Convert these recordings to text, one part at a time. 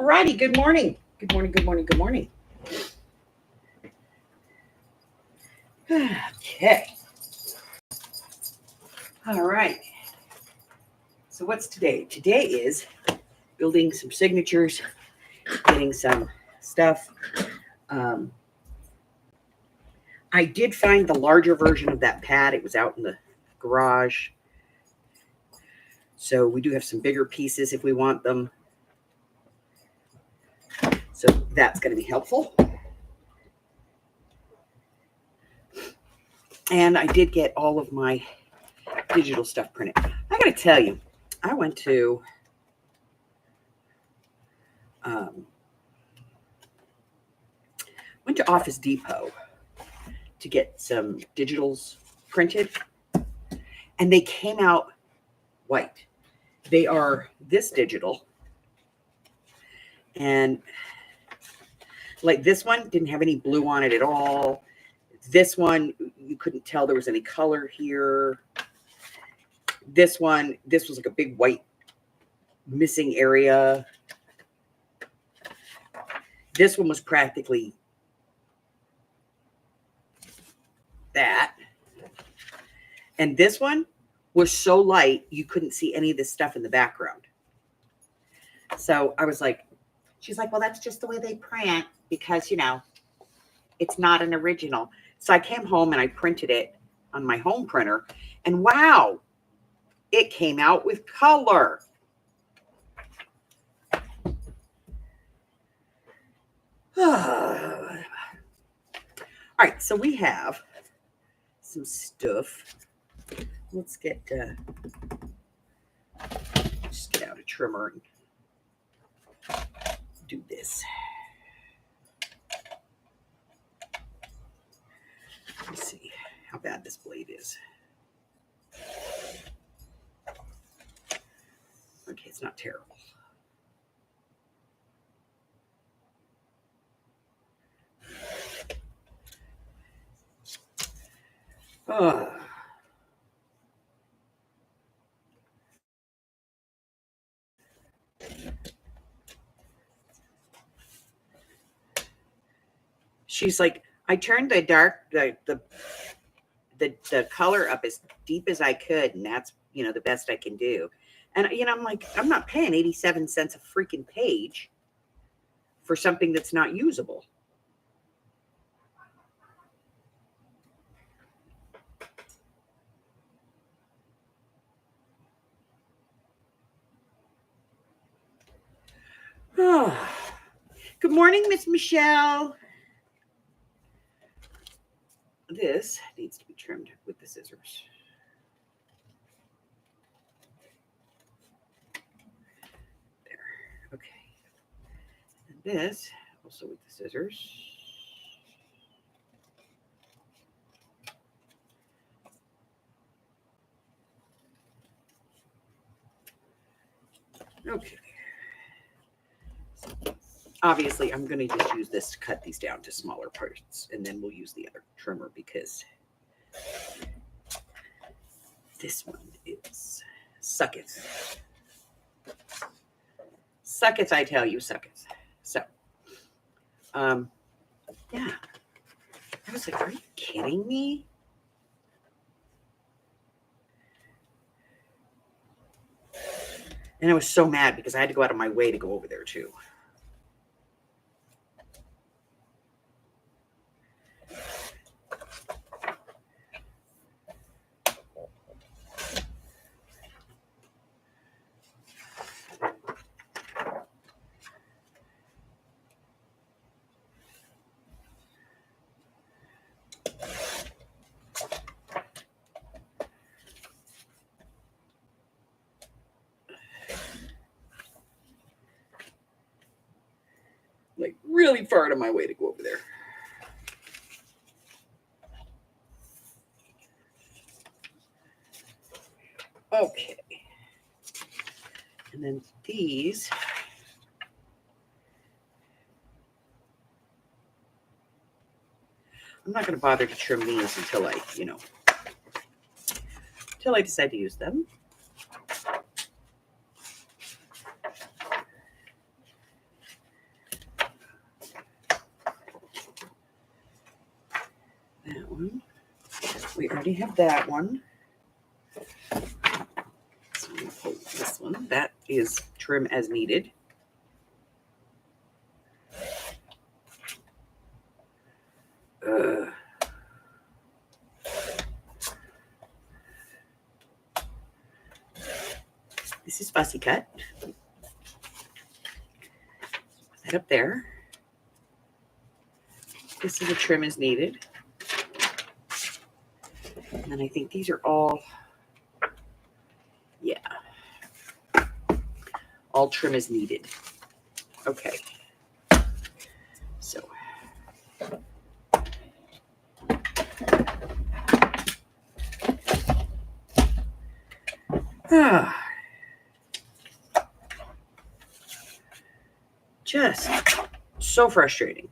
righty. Good morning. Good morning. Good morning. Good morning. Okay. All right. So what's today? Today is building some signatures, getting some stuff. I did find the larger version of that pad. It was out in the garage. So we do have some bigger pieces if we want them. So that's going to be helpful. And I did get all of my digital stuff printed. I got to tell you, I went to Office Depot to get some digitals printed, and they came out white. They are this digital, and like this one didn't have any blue on it at all. This one, you couldn't tell there was any color here. This one, this was like a big white missing area. This one was practically that. And this one was so light, you couldn't see any of this stuff in the background. So I was like, she's like, well, that's just the way they print because, you know, it's not an original. So I came home and I printed it on my home printer, and wow, it came out with color. All right, so we have some stuff. Let's get just get out a trimmer and do this. Let's see how bad this blade is. Okay, it's not terrible. She's like, I turned the color up as deep as I could, and that's, you know, the best I can do. And, you know, I'm like, I'm not paying 87 cents a freaking page for something that's not usable. Oh. Good morning, Miss Michelle. This needs to be trimmed with the scissors. There. Okay. And this also with the scissors. Okay. So obviously, I'm going to just use this to cut these down to smaller parts, and then we'll use the other trimmer because this one is sucketh. Sucketh, I tell you, sucketh. So, yeah. I was like, are you kidding me? And I was so mad because I had to go out of my way to go over there too. Like really far out of my way to go over there. Okay. And then these. I'm not going to bother to trim these until I decide to use them. already have that one. So we pull this one. That is trim as needed. This is Fussy Cut. Put that up there. This is a trim as needed. And then I think these are all, yeah, all trim as needed. Okay. So. Just so frustrating.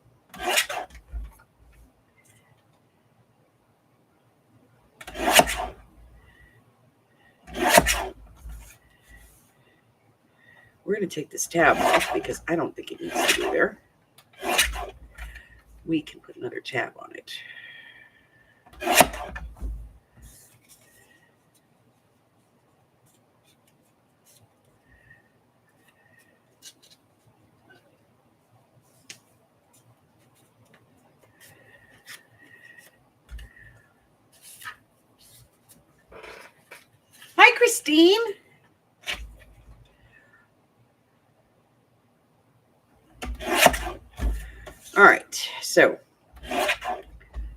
We're going to take this tab off because I don't think it needs to be there. We can put another tab on it. Hi, Christine. All right, so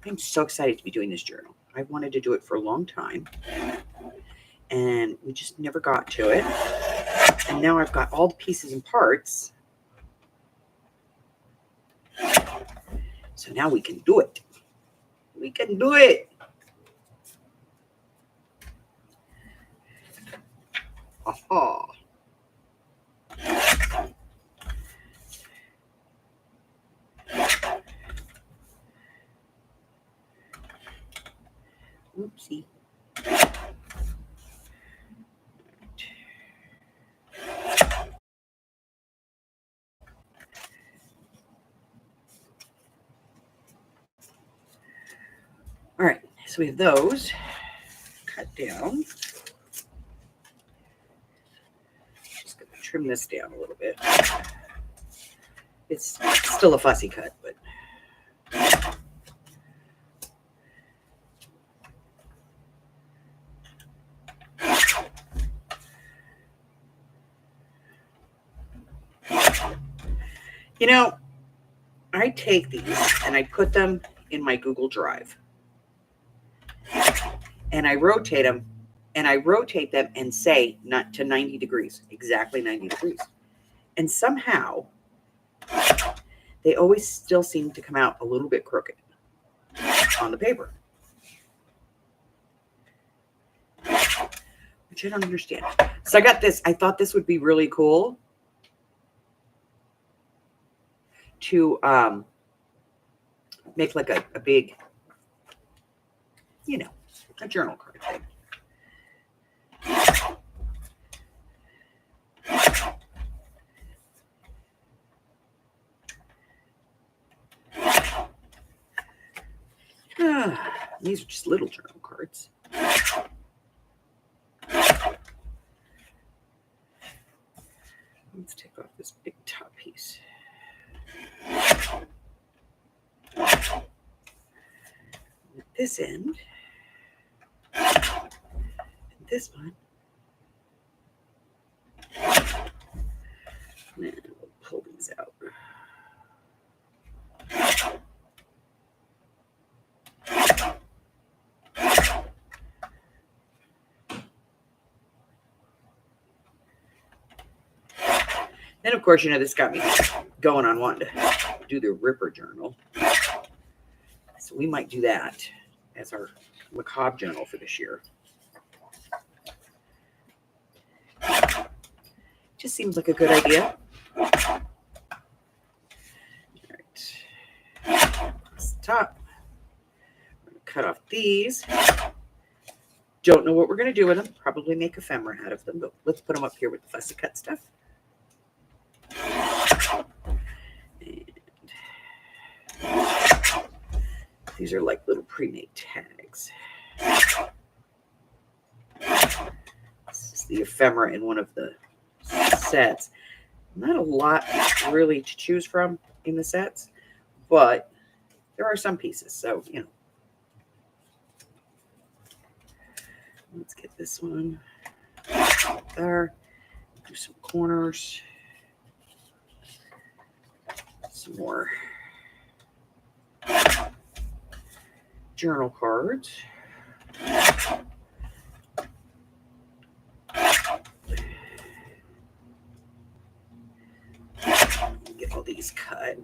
I'm so excited to be doing this journal. I wanted to do it for a long time, and we just never got to it. And now I've got all the pieces and parts. So now we can do it. We can do it. Aha. Oopsie. All right, so we have those cut down. Just going to trim this down a little bit. It's still a fussy cut, but you know, I take these and I put them in my Google Drive. And I rotate them and say not to 90 degrees, exactly 90 degrees. And somehow they always still seem to come out a little bit crooked on the paper, which I don't understand. So I got this. I thought this would be really cool to make like a big, you know, a journal card thing. These are just little journal cards. Let's take off this big top piece. At this end, and this one, and then we'll pull these out. Then, of course, you know, this got me going on wanting to do the Ripper journal. So we might do that as our macabre journal for this year. Just seems like a good idea. All right. This top. We're going to cut off these. Don't know what we're going to do with them. Probably make ephemera out of them, but let's put them up here with the fussy cut stuff. And these are like little pre-made tags. This is the ephemera in one of the sets. Not a lot really to choose from in the sets, but there are some pieces. So, you know. Let's get this one there. Do some corners. Some more journal cards. Get all these cut.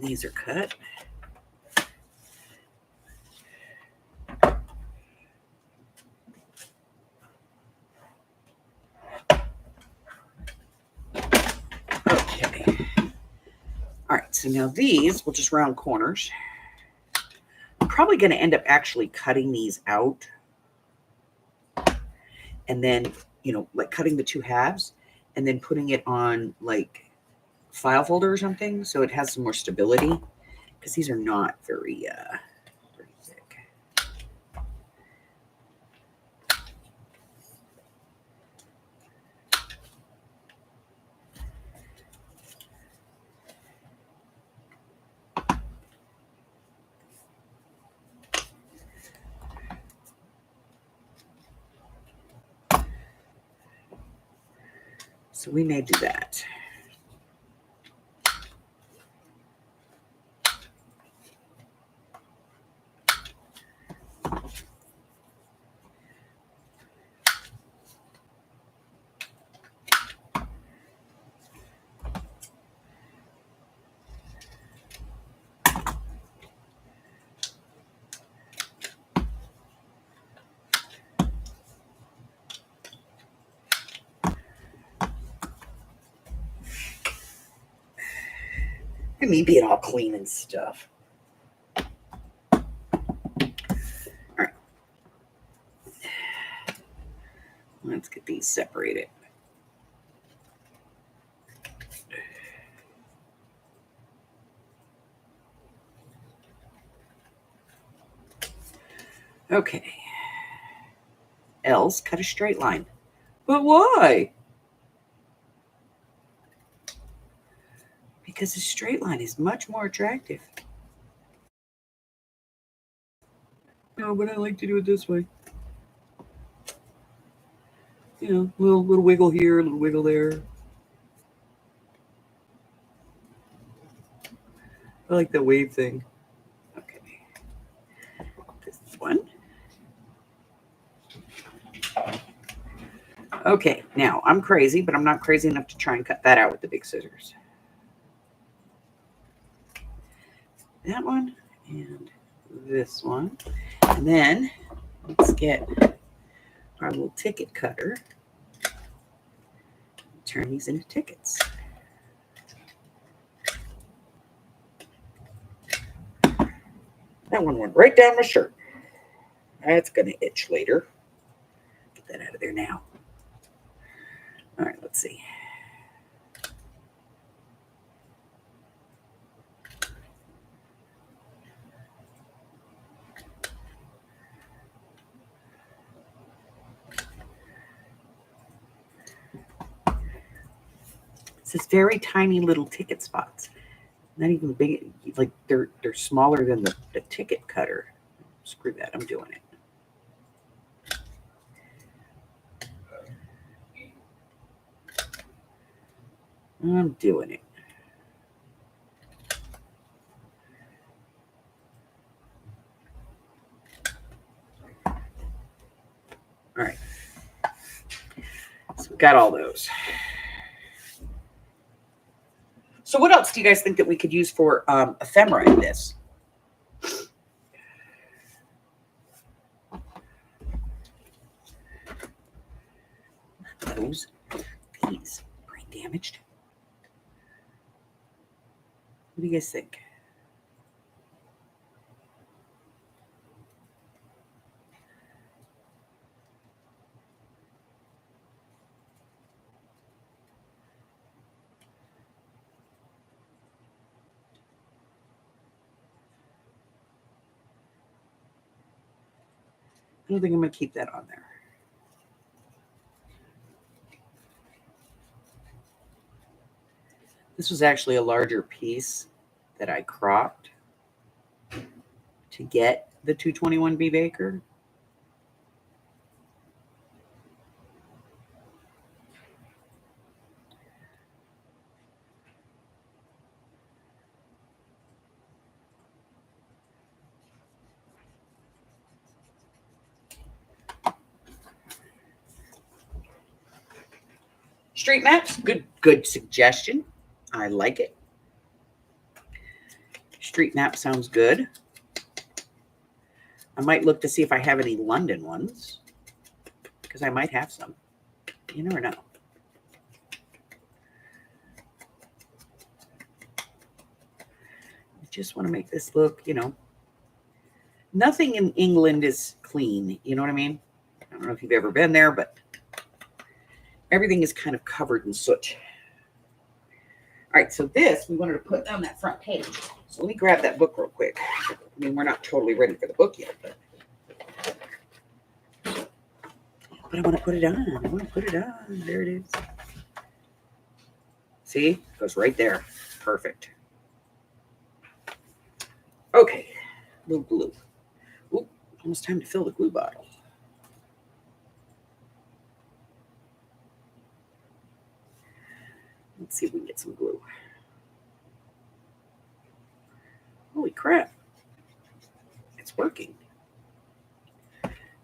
These are cut. Okay. All right, so now these will just round corners. I'm probably going to end up actually cutting these out. And then, you know, like cutting the two halves and then putting it on like file folder or something so it has some more stability, because these are not very thick. So we may do that. And me being all clean and stuff. All right. Let's get these separated. Okay. Else, cut a straight line. But why? Because a straight line is much more attractive. No, but I like to do it this way. You know, little wiggle here, a little wiggle there. I like the wave thing. Okay. This one. Okay, now I'm crazy, but I'm not crazy enough to try and cut that out with the big scissors. That one and this one. And then let's get our little ticket cutter. Turn these into tickets. That one went right down my shirt. That's going to itch later. Get that out of there now. All right, let's see. It's this very tiny little ticket spots. Not even big, like they're smaller than the ticket cutter. Screw that, I'm doing it. I'm doing it. All right. got all those. So what else do you guys think that we could use for ephemera in this? Those, these, brain damaged. What do you guys think? I don't think I'm going to keep that on there. This was actually a larger piece that I cropped to get the 221B Baker. Street maps, good suggestion. I like it. Street map sounds good. I might look to see if I have any London ones, because I might have some. You never know. I just want to make this look, nothing in England is clean. You know what I mean? I don't know if you've ever been there, but everything is kind of covered in soot. All right, so this we wanted to put on that front page. So let me grab that book real quick. I mean, we're not totally ready for the book yet, but I want to put it on. I want to put it on. There it is. See? It goes right there. Perfect. Okay. A little glue. Ooh, almost time to fill the glue bottle. Let's see if we can get some glue. Holy crap. It's working.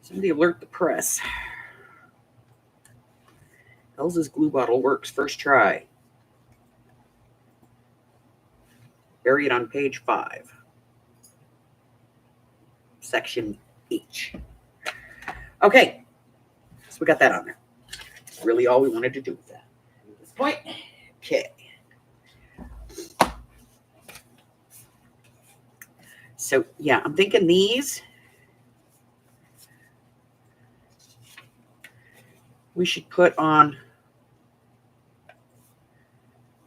Somebody alert the press. Elsa's glue bottle works first try. Bury it on page 5. Section H. Okay. So we got that on there. That's really all we wanted to do with that. At this point. Okay. So yeah, I'm thinking these we should put on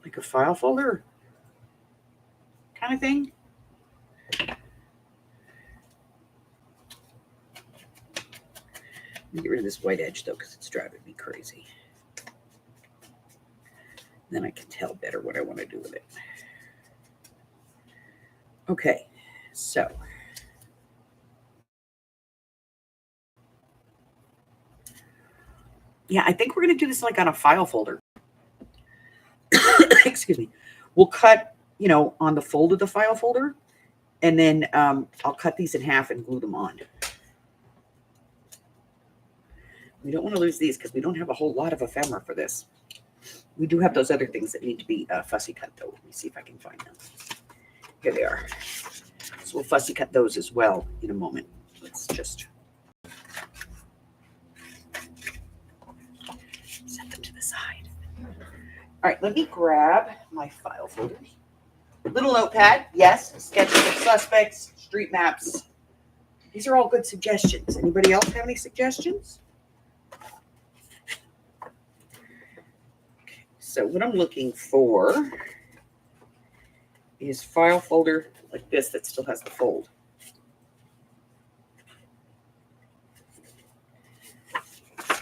like a file folder kind of thing. Let me get rid of this white edge though, because it's driving me crazy. Then I can tell better what I want to do with it. Okay, so yeah, I think we're going to do this like on a file folder. Excuse me. We'll cut, on the fold of the file folder, and then I'll cut these in half and glue them on. We don't want to lose these because we don't have a whole lot of ephemera for this. We do have those other things that need to be fussy cut, though. Let me see if I can find them. Here they are. So we'll fussy cut those as well in a moment. Let's just set them to the side. All right, let me grab my file folders. Little notepad, yes. Sketches of suspects, street maps. These are all good suggestions. Anybody else have any suggestions? So what I'm looking for is file folder like this that still has the fold.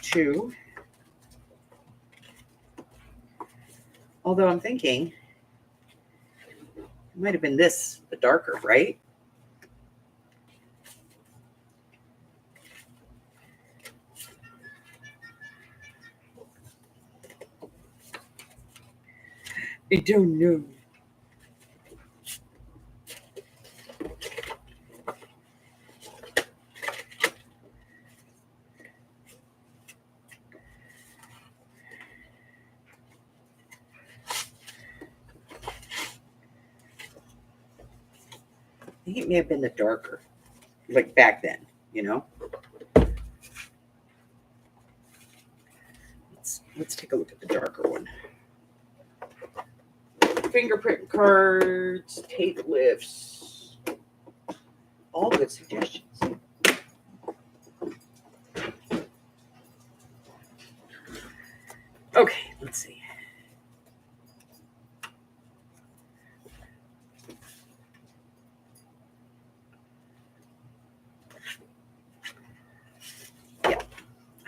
Two. Although I'm thinking it might have been this, the darker, right? I don't know. think it may have been the darker, like back then, you know. Let's take a look at the darker one. Fingerprint cards, tape lifts, all good suggestions. Okay, let's see. Yeah,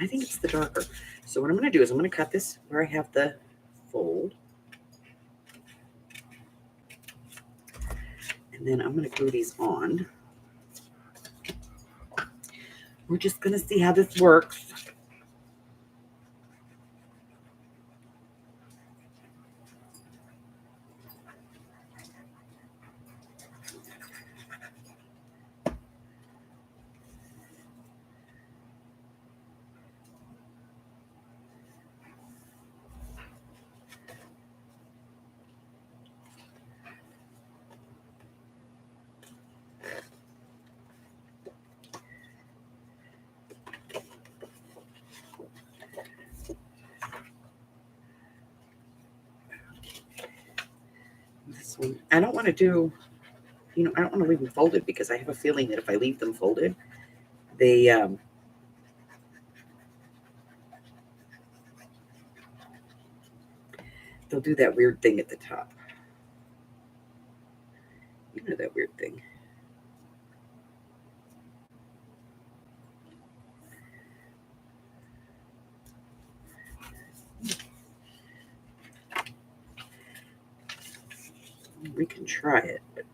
I think it's the darker. So what I'm going to do is I'm going to cut this where I have the fold. And then I'm going to glue these on. We're just going to see how this works. This one, I don't want to do, I don't want to leave them folded because I have a feeling that if I leave them folded, they'll do that weird thing at the top. You know that weird thing. We can try it, but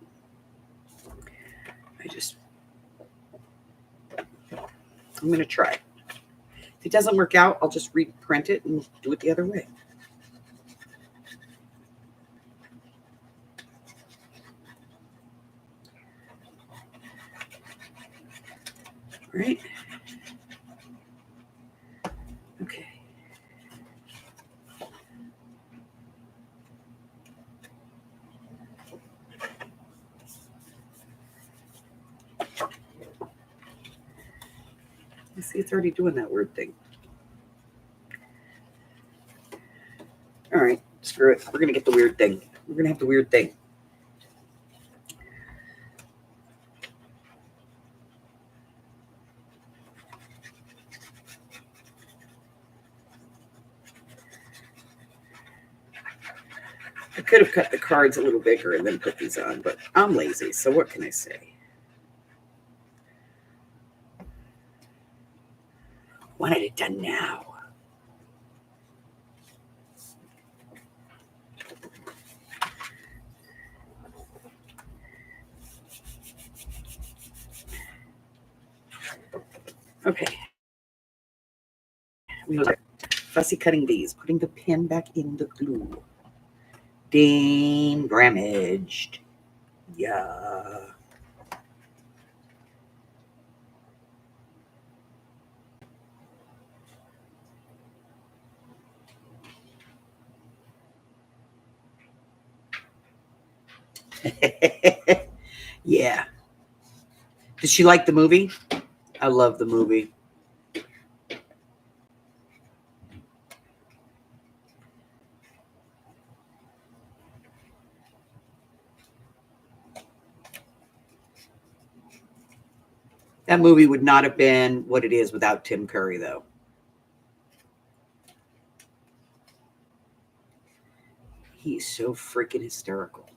I'm going to try it. If it doesn't work out, I'll just reprint it and do it the other way. Right? Okay. You see, it's already doing that weird thing. All right, screw it. We're going to get the weird thing. We're going to have the weird thing. I could have cut the cards a little bigger and then put these on, but I'm lazy, so what can I say? Wanted it done now. Okay. We are fussy cutting these, putting the pin back in the glue. Ding, damaged. Yeah. Yeah. Did she like the movie? I love the movie. That movie would not have been what it is without Tim Curry, though. He's so freaking hysterical.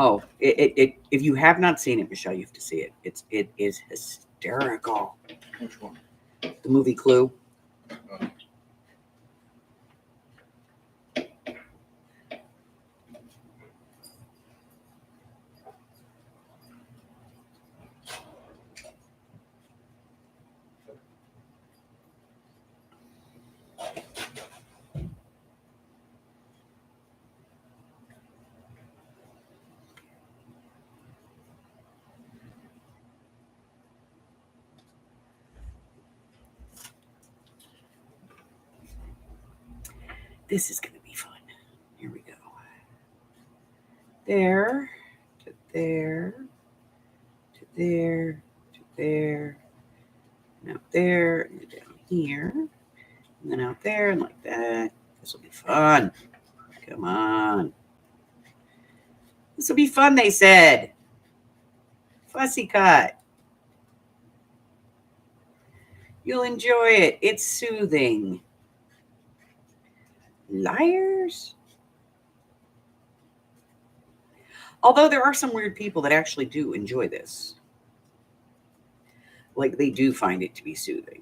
Oh, if you have not seen it, Michelle, you have to see it. It is hysterical. Which one? The movie Clue. Oh. This is going to be fun. Here we go. There, to there, to there, to there, and out there, and down here, and then out there, and like that. This will be fun. Come on. This will be fun, they said. Fussy cut. You'll enjoy it. It's soothing. Liars. Although there are some weird people that actually do enjoy this. Like they do find it to be soothing.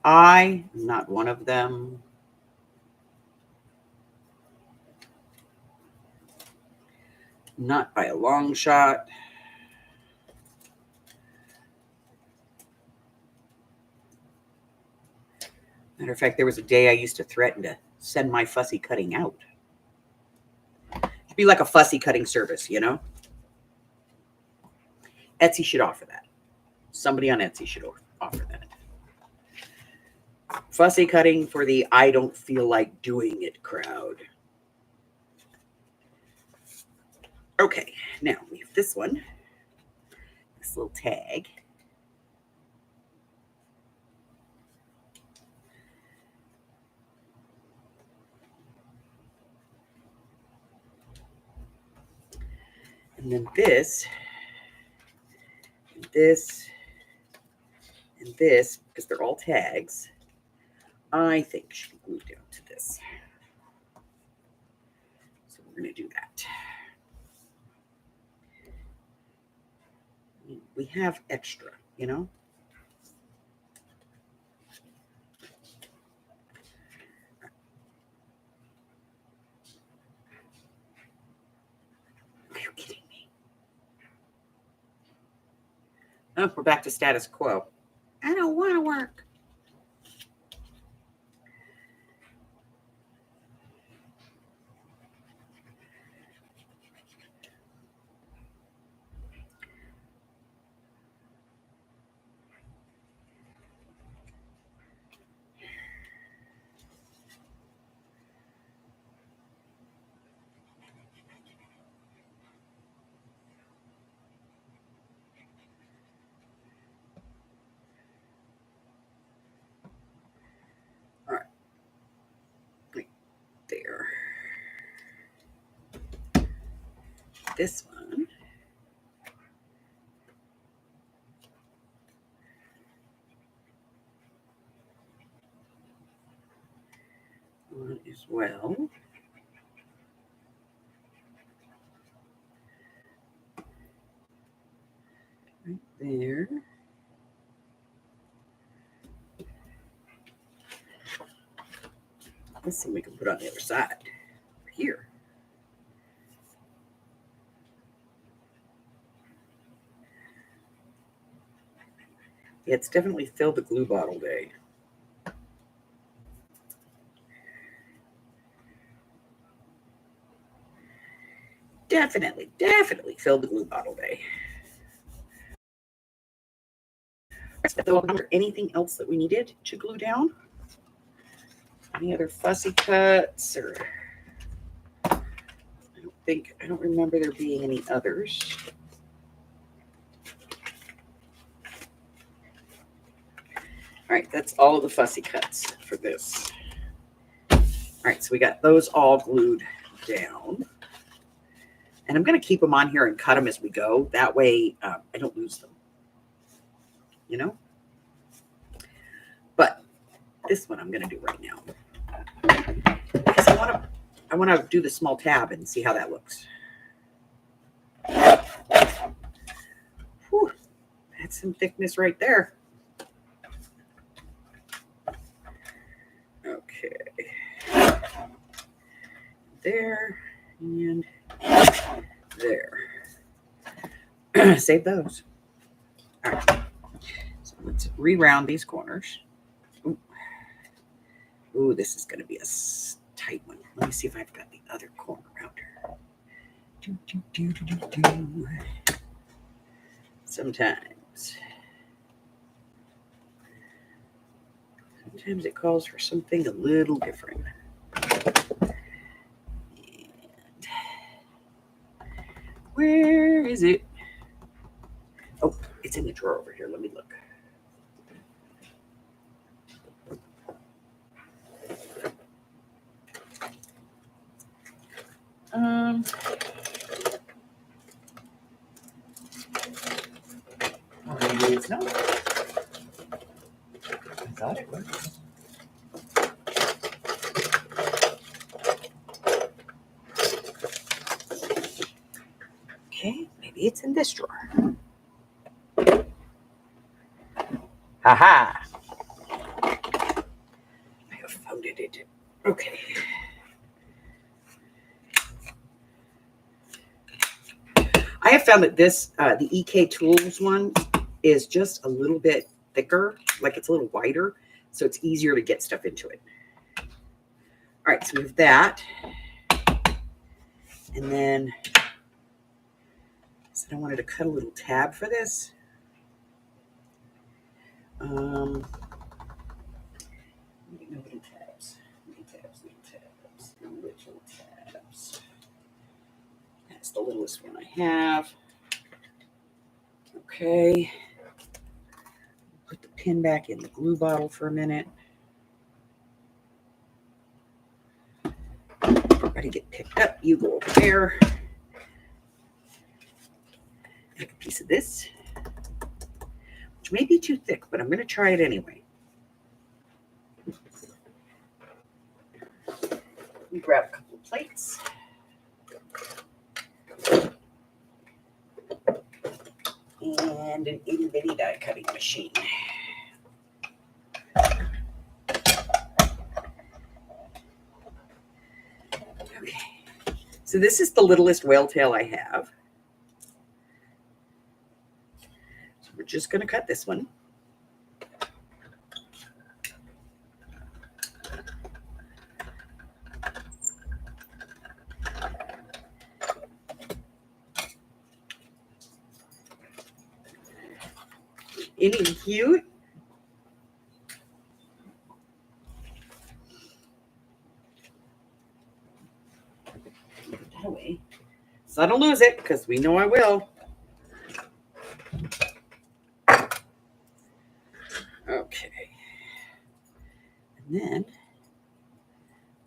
I am not one of them. Not by a long shot. Matter of fact, there was a day I used to threaten to send my fussy cutting out. It'd be like a fussy cutting service, you know? Etsy should offer that. Somebody on Etsy should offer that. Fussy cutting for the I don't feel like doing it crowd. Okay, now we have this one. This little tag. And then this, and this, and this, because they're all tags, I think should be glued down to this. So we're going to do that. We have extra, you know? Are you kidding me? Oh, we're back to status quo. I don't want to work. All right. Right there. This one. One as well. Right there. Let's see what we can put on the other side. Here. Yeah, it's definitely filled the glue bottle day. Definitely filled the glue bottle day. Anything else that we needed to glue down? Any other fussy cuts or I don't remember there being any others. All right, that's all of the fussy cuts for this. All right, so we got those all glued down. And I'm going to keep them on here and cut them as we go. That way I don't lose them. You know? But this one I'm going to do right now. Because I want to do the small tab and see how that looks. Whew, that's some thickness right there. Okay. There and there. Save those. All right. So let's re-round these corners. Ooh, this is going to be a tight one. Let me see if I've got the other corner rounder. Sometimes it calls for something a little different. And where is it? Oh, it's in the drawer over here. Let me look. Maybe it's not. I thought it was. Okay, maybe it's in this drawer. Haha. I have found it. Okay. I have found that this, the EK Tools one, is just a little bit thicker, like it's a little wider, so it's easier to get stuff into it. All right, so we have that. And then I said I wanted to cut a little tab for this. Little tabs. That's the littlest one I have. Okay. Put the pin back in the glue bottle for a minute. Ready to get picked up. You go over there. Take a piece of this, which may be too thick, but I'm going to try it anyway. Let me grab a couple of plates. And an itty bitty die cutting machine. Okay, so this is the littlest whale tail I have. So we're just going to cut this one. Isn't it cute? Put that away. So I don't lose it, because we know I will. Okay. And then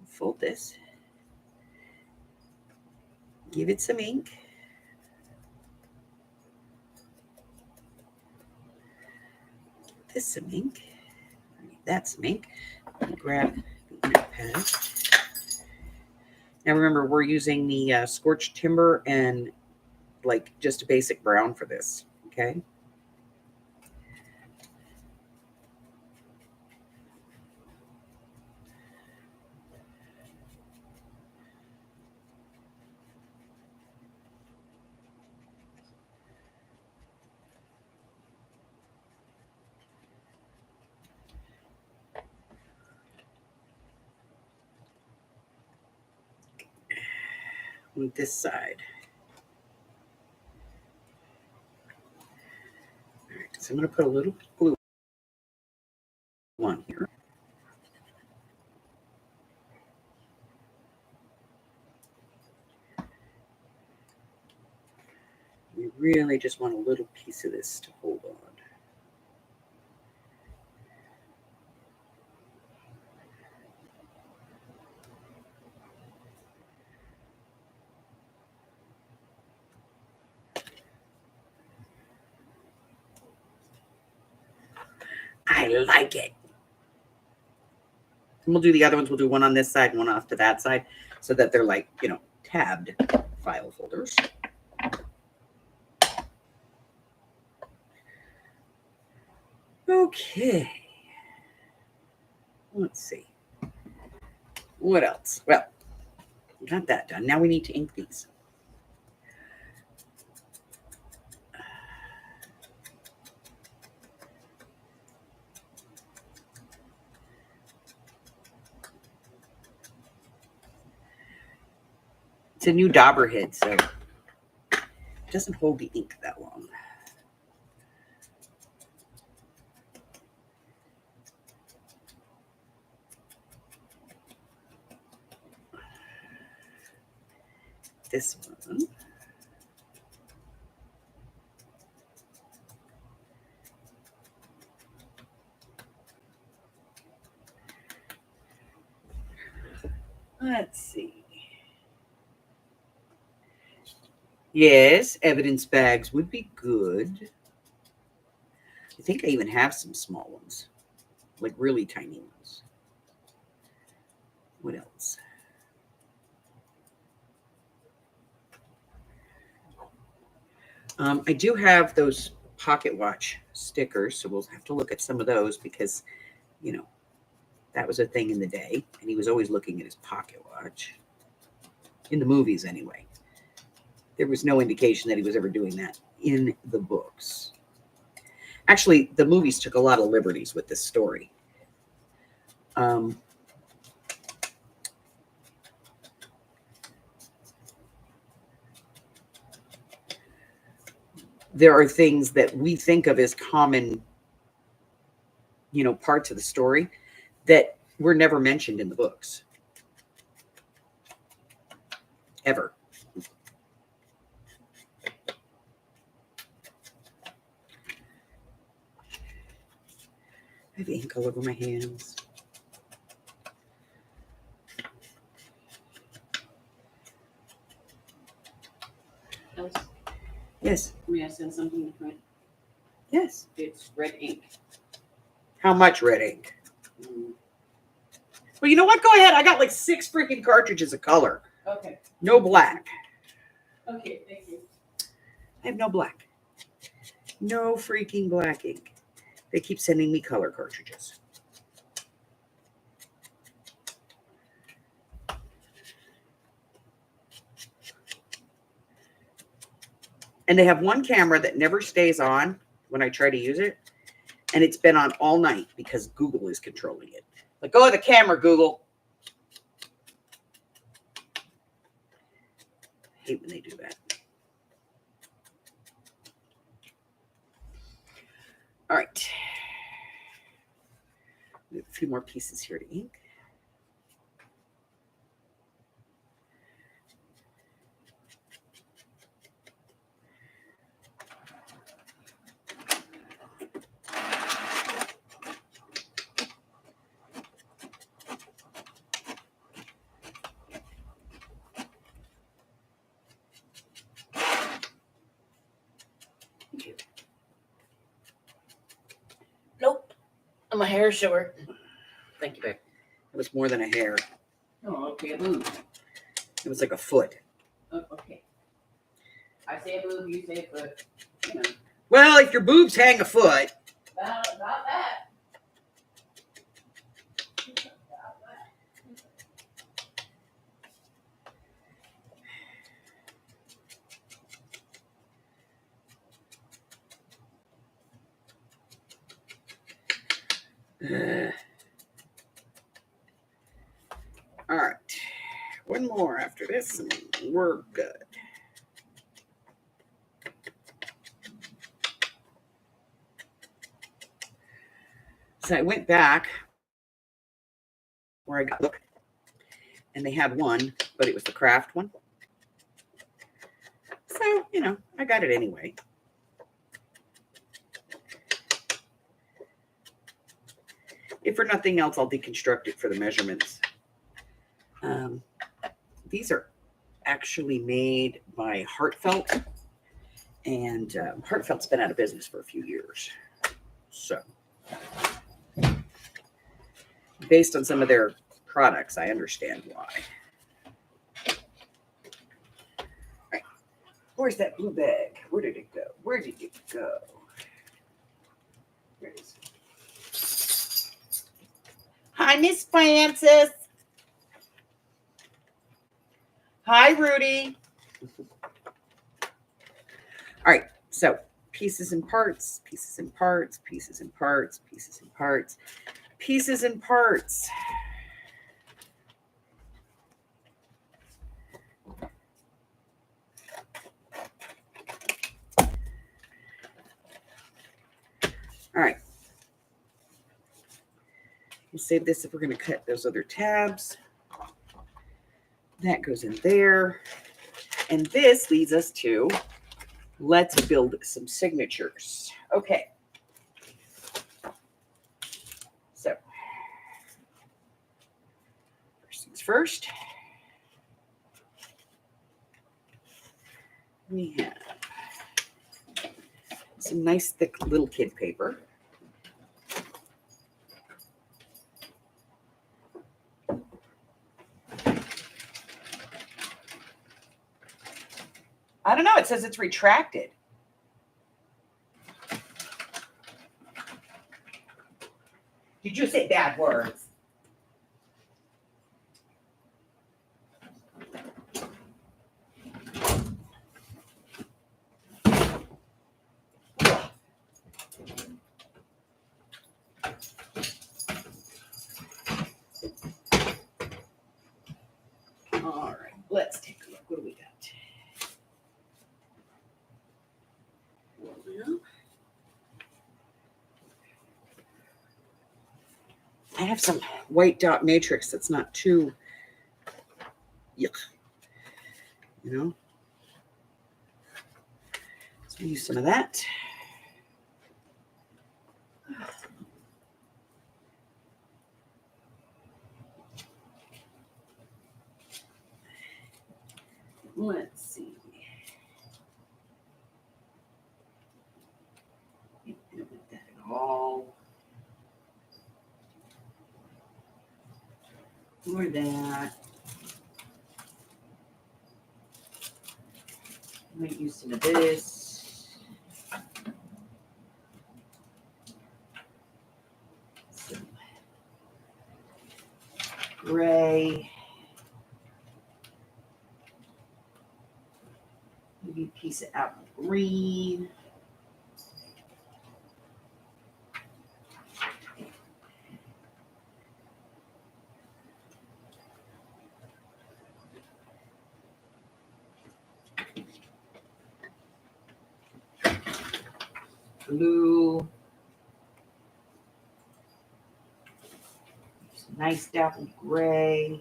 fold this. Give it some ink. This some ink. That's some ink. Grab the ink pad. Now remember, we're using the scorched timber and like just a basic brown for this. Okay. On this side. All right, so I'm going to put a little glue on here. We really just want a little piece of this to hold on. I like it. And we'll do the other ones. We'll do one on this side, one off to that side, so that they're like, tabbed file folders. Okay. Let's see. What else? Well, got that done. Now we need to ink these. It's a new dauber head, so it doesn't hold the ink that long. This one. Let's see. Yes, evidence bags would be good. I think I even have some small ones, like really tiny ones. What else? I do have those pocket watch stickers, so we'll have to look at some of those because, that was a thing in the day, and he was always looking at his pocket watch. In the movies, anyway. There was no indication that he was ever doing that in the books. Actually, the movies took a lot of liberties with this story. There are things that we think of as common, parts of the story that were never mentioned in the books. Ever. I have ink all over my hands. Alice, Yes. may I send something different? Yes. It's red ink. How much red ink? Well, you know what? Go ahead. I got like 6 freaking cartridges of color. Okay. No black. Okay, thank you. I have no black. No freaking black ink. They keep sending me color cartridges. And they have one camera that never stays on when I try to use it. And it's been on all night because Google is controlling it. Like, go to the camera, Google. I hate when they do that. All right. We have a few more pieces here to ink. Nope. I'm a hair short. Thank you, babe. It was more than a hair. Oh, okay, a boob. It was like a foot. Oh, okay. I say a boob, you say a foot. Well, if your boobs hang a foot. About that. All right. One more after this, and we're good. So I went back where I got look, and they had one, but it was the craft one. So, I got it anyway. If for nothing else, I'll deconstruct it for the measurements. These are actually made by Heartfelt, and Heartfelt's been out of business for a few years. So Based on some of their products, I understand why. All right. Where's that blue bag? Where did it go? Where did it go? There it is. Hi, Miss Francis. Hi, Rudy. All right, so pieces and parts, pieces and parts, pieces and parts, pieces and parts, pieces and parts. All right. We'll save this if we're going to cut those other tabs. That goes in there. And this leads us to, let's build some signatures. Okay. So, first things first. We have some nice thick little kid paper. I don't know. It says it's retracted. Did you say bad words? All right. Let's take a look. What do we got? Well, I have some white dot matrix that's not too, yuck, you know. So use some of that. Let's see. I don't want that at all. More that. I might use some of this. Some gray. Maybe a piece of apple green. Blue. Some nice dappled gray.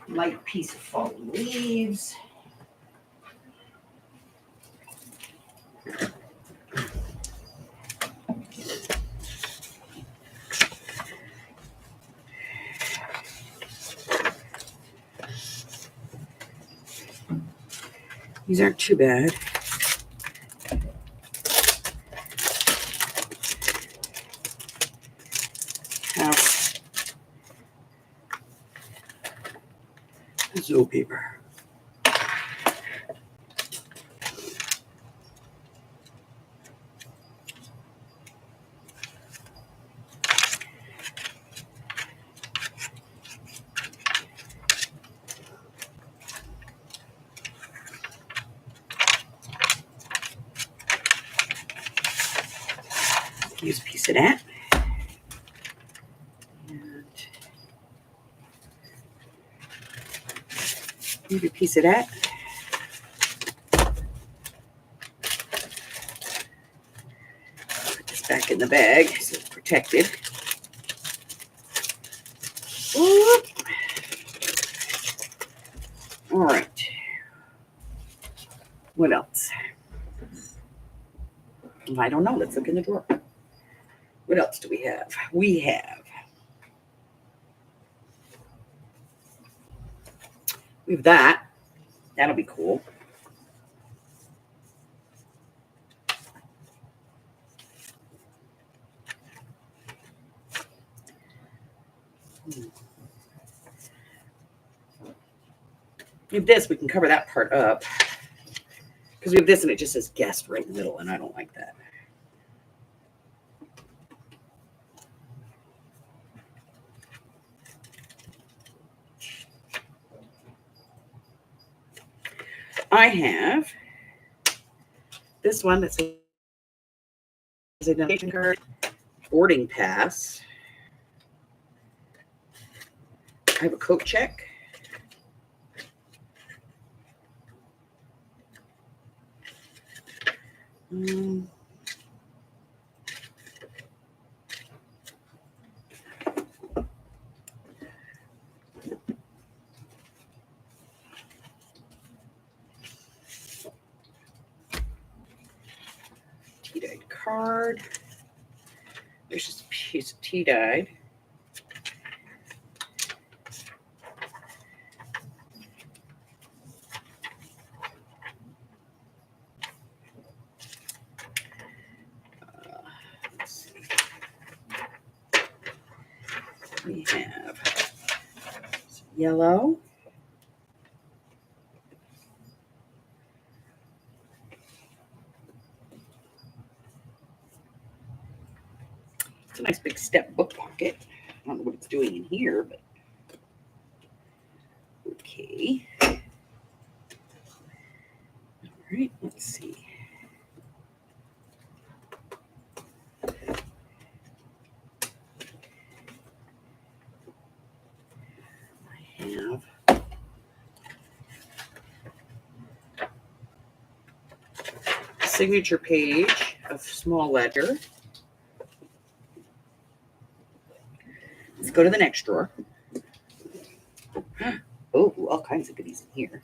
Light piece of fallen leaves. These aren't too bad. House. Zoo paper. Use a piece of that. And maybe a piece of that. Put this back in the bag so it's protected. Whoop. All right. What else? I don't know. Let's look in the drawer. What else do we have? We have that. That'll be cool. We have this, we can cover that part up. Because we have this and it just says guest right in the middle, and I don't like that. I have this one that says identification card, boarding pass. I have a coat check. Tea-dyed card. There's just a piece of tea-dyed. We have some yellow. It's a nice big step book pocket. I don't know what it's doing in here, but okay. All right, let's see. I have a signature page of small ledger. Let's go to the next drawer. Oh, all kinds of goodies in here.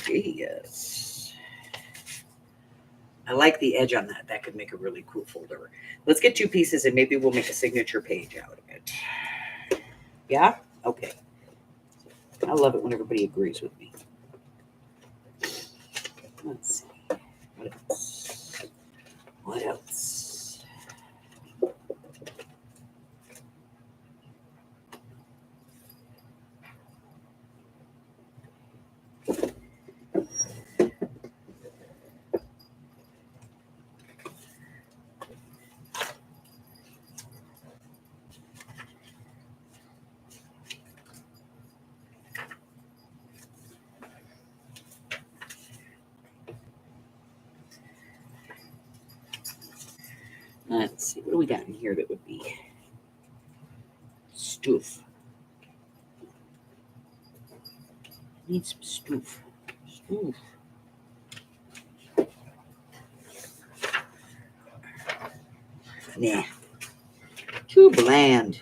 Yes. I like the edge on that. That could make a really cool folder. Let's get 2 pieces and maybe we'll make a signature page out of it. Yeah? Okay. I love it when everybody agrees with me. Let's see. What else? What else? Let's see. What do we got in here that would be stuff? Need some stuff. Stuff. Nah. Too bland.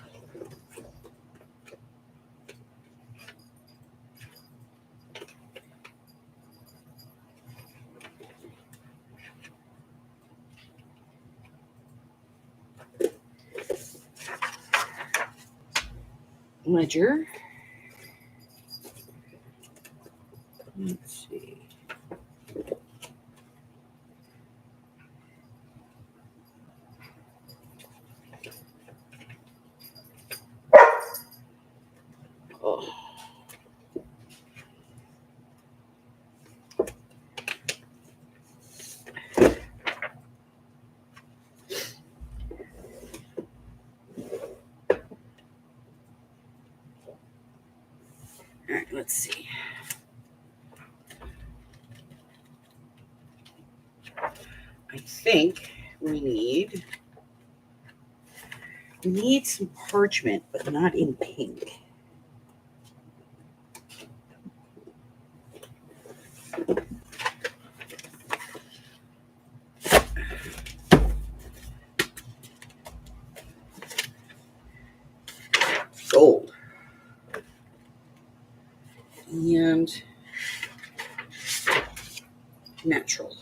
Ledger. Let's see. Oh. All right, let's see. I think we need some parchment, but not in pink. Gold. And natural.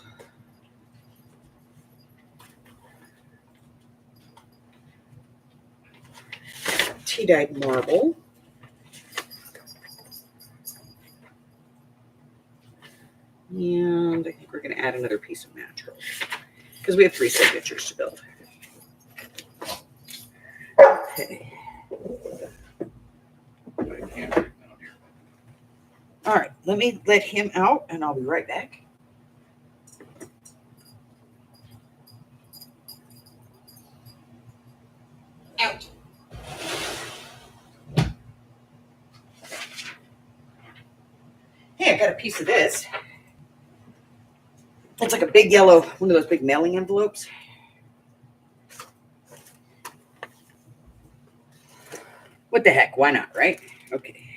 Tea-dyed marble. And I think we're going to add another piece of natural because we have 3 signatures to build. Okay. I can't break down here. All right. Let me let him out, and I'll be right back. Out. Hey, I got a piece of this. It's like a big yellow, one of those big mailing envelopes. What the heck? Why not, right? Okay.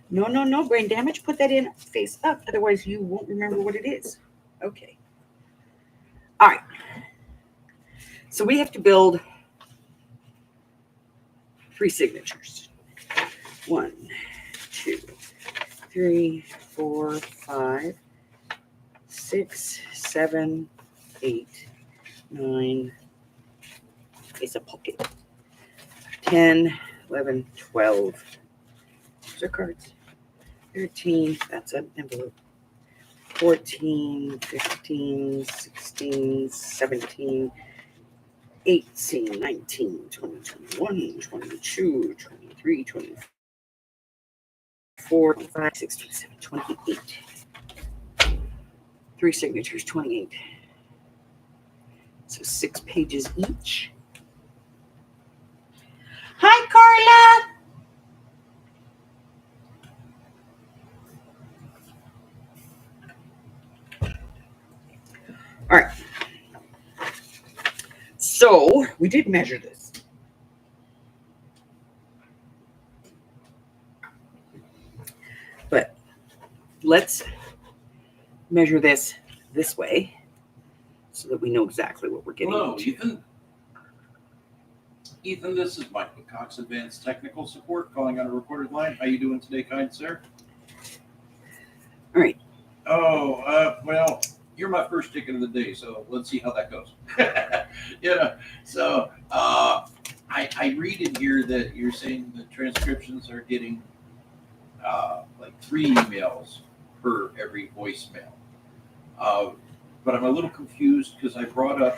No, brain damage. Put that in face up. Otherwise, you won't remember what it is. Okay. All right. So we have to build 3 signatures. 1, 2, 3, 4, 5, 6, 7, 8, 9. It's a pocket. 10, 11, 12. Those are cards. 13. That's an envelope. 14, 15, 16, 17, 18, 19, 20, 21, 22, 23, 24, 25, 26, 27, 28. 3 signatures, 28. So 6 pages each. Hi, Carla. All right. So we did measure this. But let's measure this way so that we know exactly what we're getting Hello, into. Ethan. Ethan, this is Mike with Cox Advanced Technical Support calling on a recorded line. How you doing today, kind sir? All right. Oh, well, you're my first ticket of the day, so let's see how that goes. So I read in here that you're saying the transcriptions are getting like 3 emails per every voicemail. But I'm a little confused because I brought up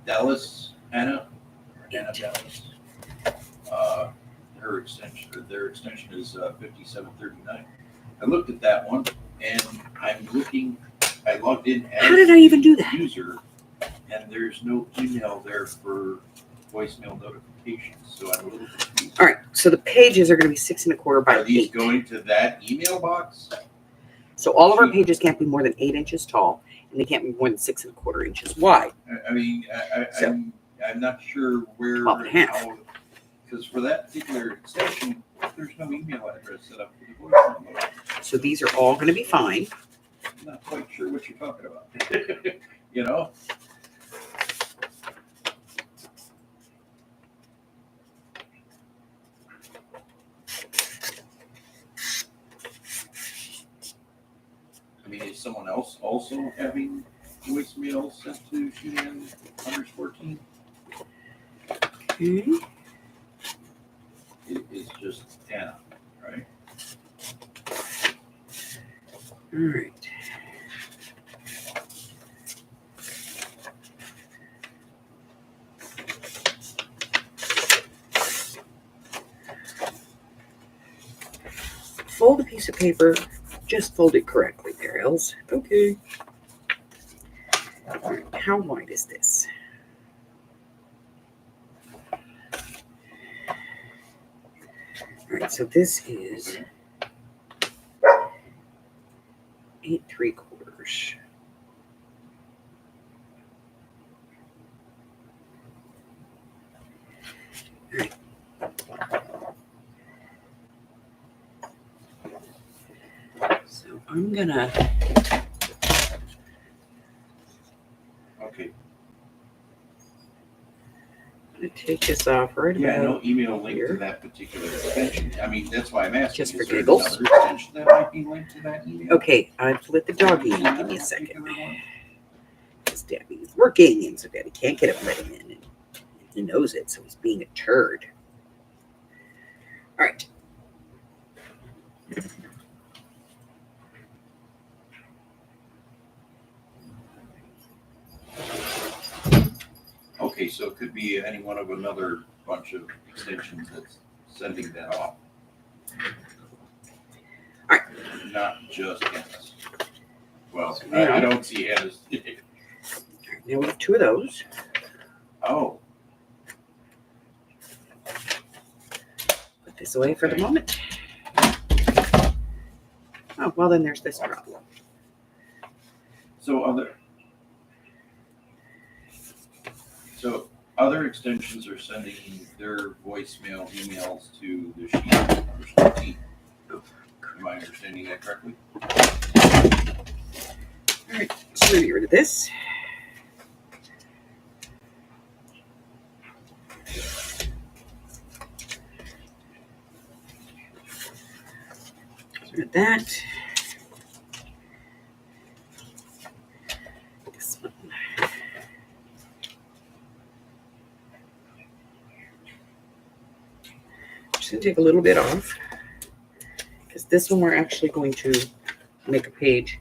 Dallas, Anna Dallas. Their extension is 5739. I looked at that one, and I logged in as How did I even do that? user, and there's no email there for voicemail notifications, so I'm a little confused. All right. So the pages are going to be 6 1/4 by Are these 8. going to that email box? So all of our pages can't be more than 8 inches tall, and they can't be more than 6 1/4 inches wide. I mean, So- I'm not sure where, 12.5. because for that particular extension, there's no email address set up for the voicemail. So these are all going to be fine. I'm not quite sure what you're talking about. You know? I mean, is someone else also having voicemail sent to Shunan_team? Okay. It is just Anna, right? All right. Fold a piece of paper. Just fold it correctly, girls. Okay. All right. How wide is this? All right. So this is 8 3/4. All right. So I'm gonna Okay. take this off right Yeah, about no email link to here. that particular extension. I mean, that's why I'm asking. Just is for there giggles. another extension that might be linked to that email? Okay, I've let the doggy in. Give me a second. Because Daddy's working, and so Daddy can't get him let him in. And he knows it, so he's being a turd. All right. Okay, so it could be any one of another bunch of extensions that's sending that off. Alright. Not just Hannah's. Well, So I now- don't see Hannah's. Now we have 2 of those. Oh, Put this away for the moment. Oh, well, then there's this problem. so other extensions are sending their voicemail emails to the sheet team. Am I understanding that correctly? All right, so we're gonna get rid of this. Get rid of that. This one. Just gonna take a little bit off because this one we're actually going to make a page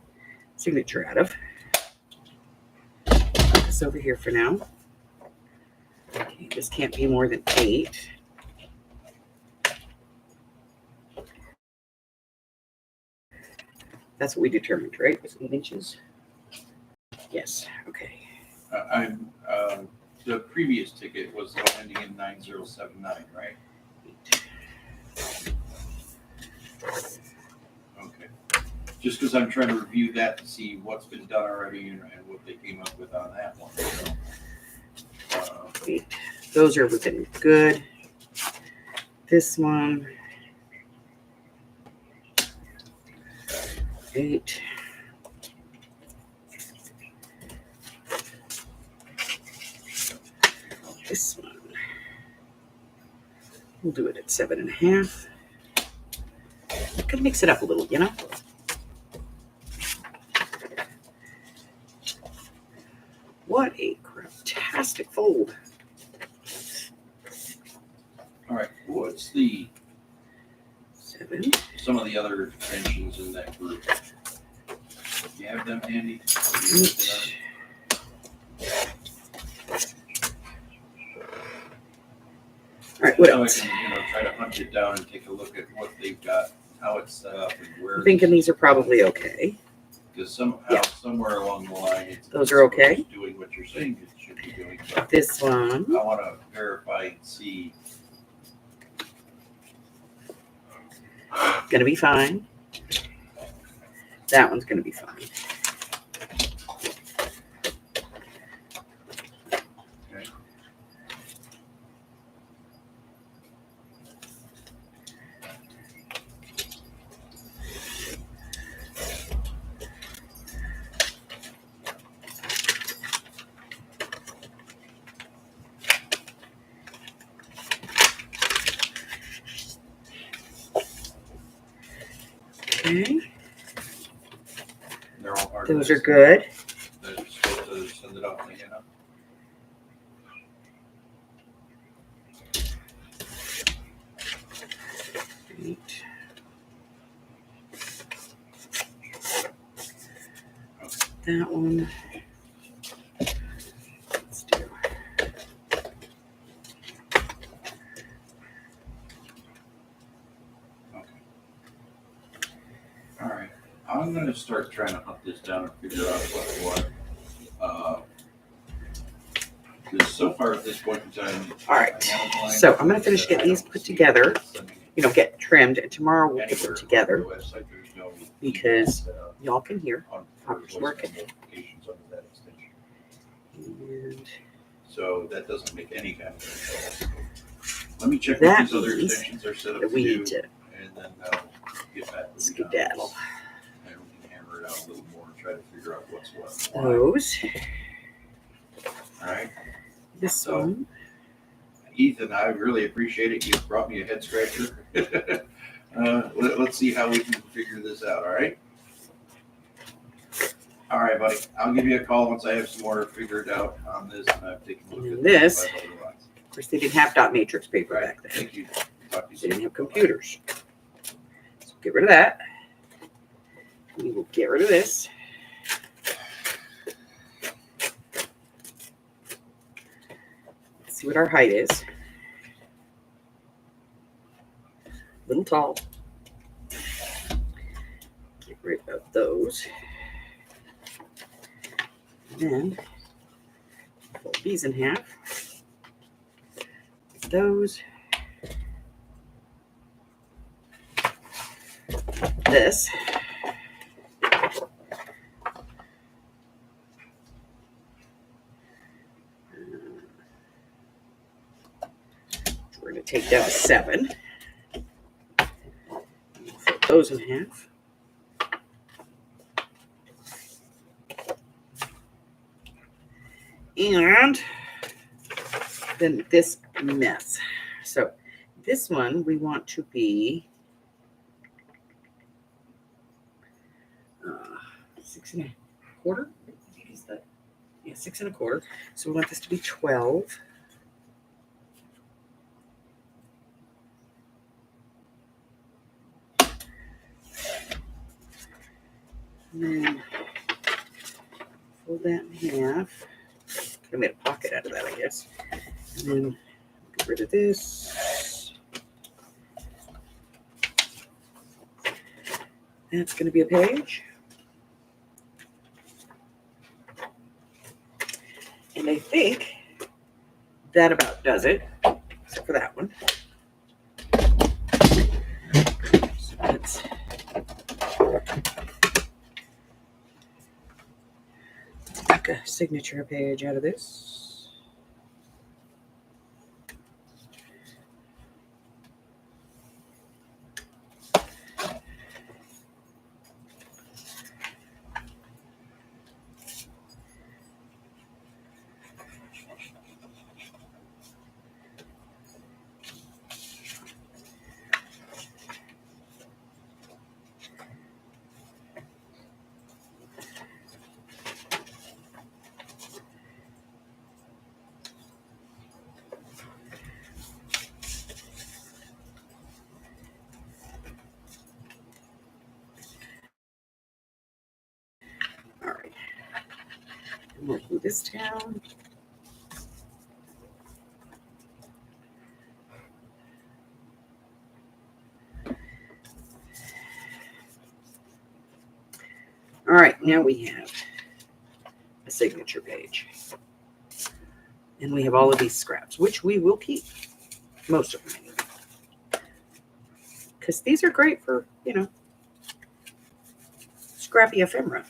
signature out of. Put this over here for now. Okay, this can't be more than 8. That's what we determined, right? It was 8 inches. Yes. Okay. The previous ticket was the one ending in 9079, right? 8. Okay. Just because I'm trying to review that to see what's been done already and what they came up with on that one. So, 8. Those are within good. This one. 8. This one. We'll do it at 7.5. I could mix it up a little, you know? What a fantastic fold. all right, what's the 7. some of the other extensions in that group? Do you have them handy? Or you looked it up? 8. All right, what So else? I can, try to hunt it down and take a look at what they've got, how it's set up, and where. I'm thinking these are probably okay. Because somehow, Yeah. somewhere along the line, it's Those are okay? it's doing what you're saying it should be doing. But This one. I want to verify and see. Gonna be fine. That one's gonna be fine. Okay. Okay, They're all hard. those are good. They're supposed to send it out again. Eight. That one. Let's do. All right. I'm going to start trying to hunt this down and figure out what. Because so far at this point in time. All right. So I'm gonna finish getting these put together. You know, get trimmed, and tomorrow we'll get them together because y'all can hear. Popper's working. And So that doesn't make any kind of sense. Let me check what That these other means extensions are set up that to we do, need to and then I'll get back with you on skedaddle. this. And we can hammer it out a little more and try to figure out what's what. Those. All right. This So- one. Ethan, I really appreciate it. You brought me a head scratcher. Let's see how we can figure this out. All right. All right, buddy. I'll give you a call once I have some more figured out on this, and I've taken a look And at this- the 5 other lots. Of course, they didn't have dot matrix paper Right. back then. Thank you. Talk to you They didn't soon. have computers. So get rid of that. We will get rid of this. See what our height is. A little tall. Get rid of those. And then fold these in half. Those. This. We're going to take down 7. Fold those in half. And then this mess. So this one we want to be 6 1/4. I think is that. Yeah, 6 1/4. So we want this to be 12. And then fold that in half. I made a pocket out of that, I guess. And then get rid of this. That's going to be a page. And I think that about does it, except for that one. So let's make a signature page out of this. All right. And we'll glue this down. All right, now we have a signature page. And we have all of these scraps, which we will keep. Most of them. Because these are great for, scrappy ephemera.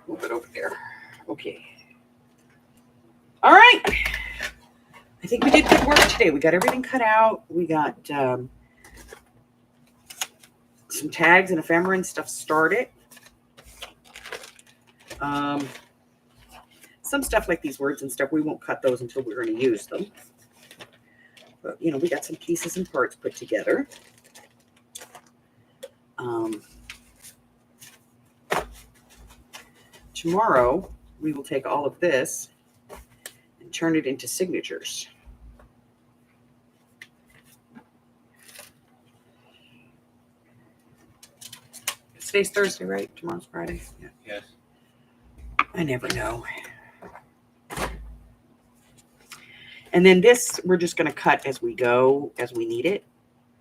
Move it over there. Okay. All right. I think we did good work today. We got everything cut out. We got some tags and ephemera and stuff started. Some stuff like these words and stuff, we won't cut those until we're going to use them. But, we got some pieces and parts put together. Tomorrow, we will take all of this and turn it into signatures. Today's Thursday, right? Tomorrow's Friday. Yeah. Yes. I never know. And then this, we're just going to cut as we go, as we need it,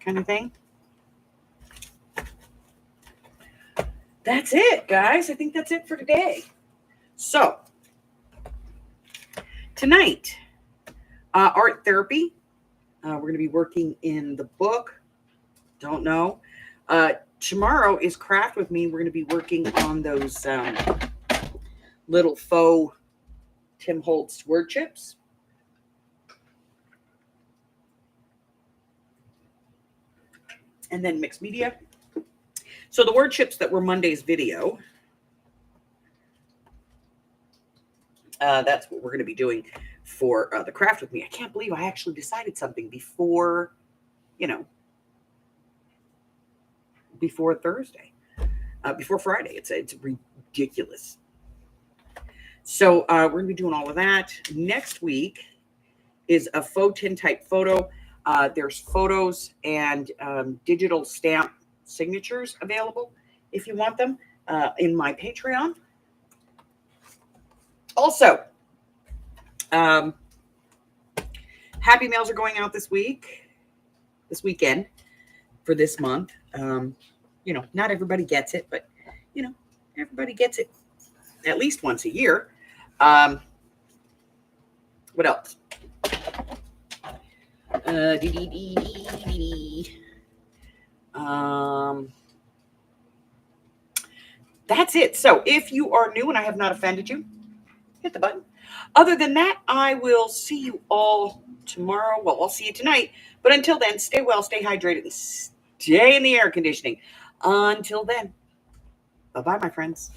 kind of thing. That's it, guys. I think that's it for today. So, tonight, art therapy. We're going to be working in the book. Don't know. Tomorrow is craft with me. We're going to be working on those little faux Tim Holtz word chips. And then mixed media. So the word chips that were Monday's video, that's what we're going to be doing for the craft with me. I can't believe I actually decided something before, before Thursday, before Friday. It's ridiculous. So we're going to be doing all of that. Next week is a faux tin type photo. There's photos and digital stamp signatures available if you want them. in my Patreon. Also, Happy Mails are going out this weekend for this month. Not everybody gets it, but everybody gets it at least once a year. What else? That's it. So if you are new and I have not offended you, hit the button. Other than that, I will see you all tomorrow. Well, I'll see you tonight. But until then, stay well, stay hydrated, and stay in the air conditioning. Until then, bye-bye, my friends.